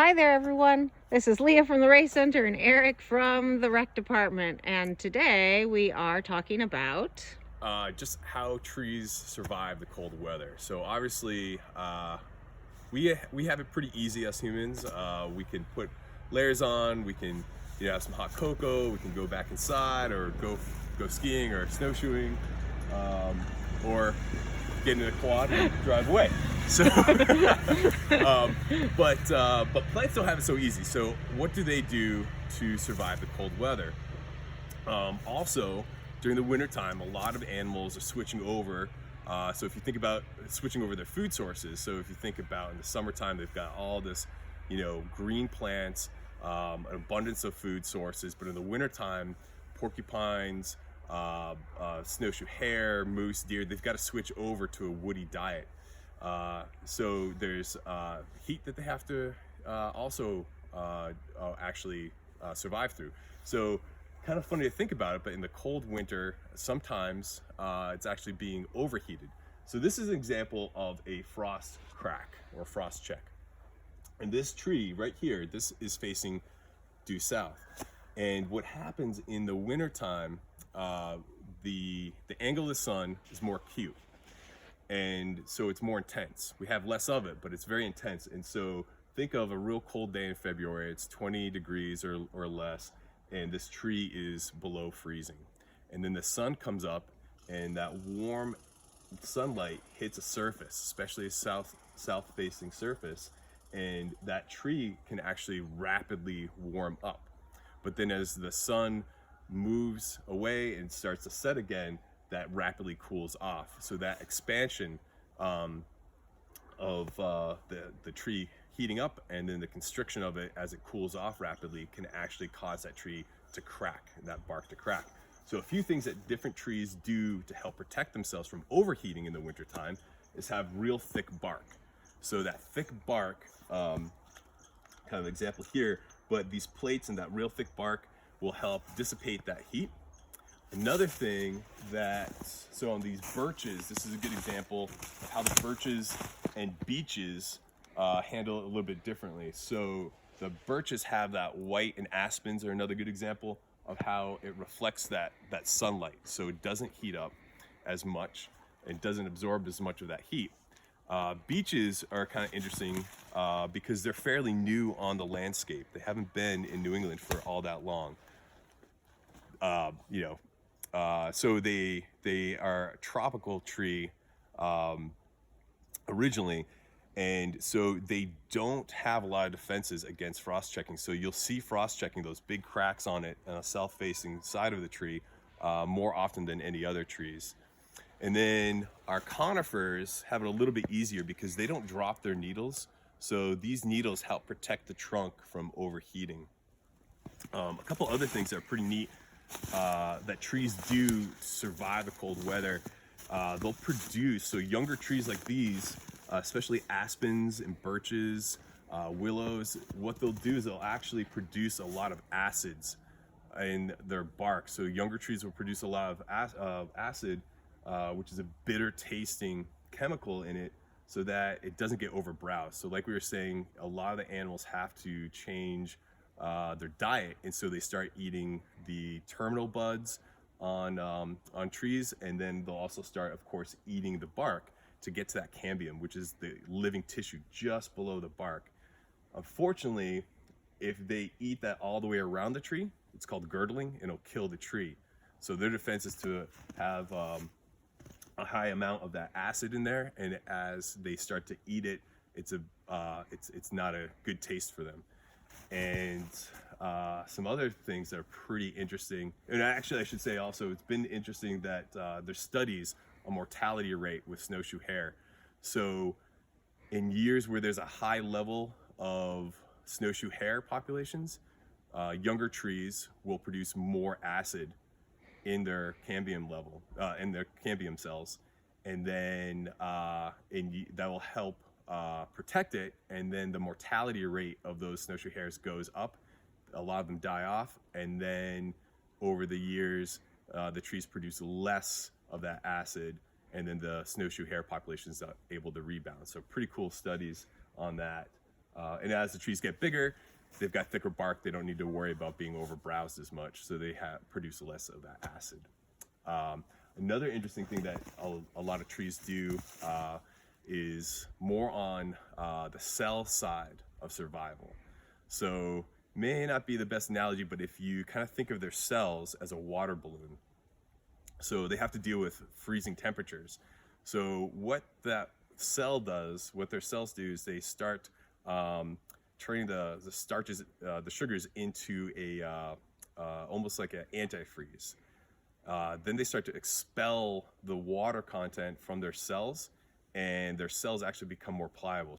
Hi there, everyone. This is Leah from the Race Center and Eric from the Rec Department. And today we are talking about just how trees survive the cold weather. So obviously, we have it pretty easy as humans. We can put layers on. We can have some hot cocoa. We can go back inside or go skiing or snowshoeing, or get in a quad and drive away. So, but plants don't have it so easy. So what do they do to survive the cold weather? Also, during the wintertime, a lot of animals are switching over. So if you think about switching over their food sources, so if you think about in the summertime, they've got all this, green plants, an abundance of food sources. But in the wintertime, porcupines, snowshoe hare, moose, deer, they've got to switch over to a woody diet. So there's heat that they have to also actually survive through. So kind of funny to think about it, but in the cold winter, sometimes it's actually being overheated. So this is an example of a frost crack or frost check. And this tree right here, this is facing due south. And what happens in the wintertime, the angle of the sun is more acute. And so it's more intense. We have less of it, but it's very intense. And so think of a real cold day in February, it's 20 degrees or less, and this tree is below freezing. And then the sun comes up and that warm sunlight hits a surface, especially a south facing surface, and that tree can actually rapidly warm up. But then as the sun moves away and starts to set again, that rapidly cools off. So that expansion of the tree heating up and then the constriction of it as it cools off rapidly can actually cause that tree to crack, that bark to crack. So a few things that different trees do to help protect themselves from overheating in the wintertime is have real thick bark. So that thick bark, kind of example here, but these plates and that real thick bark will help dissipate that heat. Another thing so on these birches, this is a good example of how the birches and beeches handle it a little bit differently. So the birches have that white, and aspens are another good example of how it reflects that sunlight. So it doesn't heat up as much, it doesn't absorb as much of that heat. Beeches are kind of interesting because they're fairly new on the landscape. They haven't been in New England for all that long. So they are a tropical tree originally, and so they don't have a lot of defenses against frost checking. So you'll see frost checking, those big cracks on it on a south-facing side of the tree, more often than any other trees. And then our conifers have it a little bit easier because they don't drop their needles. So these needles help protect the trunk from overheating. A couple other things that are pretty neat that trees do to survive the cold weather. They'll produce, so younger trees like these, especially aspens and birches, willows, what they'll do is they'll actually produce a lot of acids in their bark. So younger trees will produce a lot of acid, which is a bitter tasting chemical in it, so that it doesn't get overbrowsed. So like we were saying, a lot of the animals have to change their diet, and so they start eating the terminal buds on trees, and then they'll also start, of course, eating the bark to get to that cambium, which is the living tissue just below the bark. Unfortunately, if they eat that all the way around the tree, it's called girdling, and it'll kill the tree. So their defense is to have a high amount of that acid in there, and as they start to eat it, it's not a good taste for them. And some other things that are pretty interesting, and actually I should say also, it's been interesting that there's studies on mortality rate with snowshoe hare. So in years where there's a high level of snowshoe hare populations, younger trees will produce more acid in their cambium level, in their cambium cells, and then that will help protect it, and then the mortality rate of those snowshoe hares goes up. A lot of them die off, and then over the years the trees produce less of that acid, and then the snowshoe hare population is able to rebound. So pretty cool studies on that. And as the trees get bigger, they've got thicker bark. They don't need to worry about being overbrowsed as much, so they produce less of that acid. Another interesting thing that a lot of trees do is more on the cell side of survival. So may not be the best analogy, but if you kind of think of their cells as a water balloon, so they have to deal with freezing temperatures. So what that cell does, what their cells do, is they start turning the starches, the sugars, into a almost like an antifreeze. Then they start to expel the water content from their cells, and their cells actually become more pliable.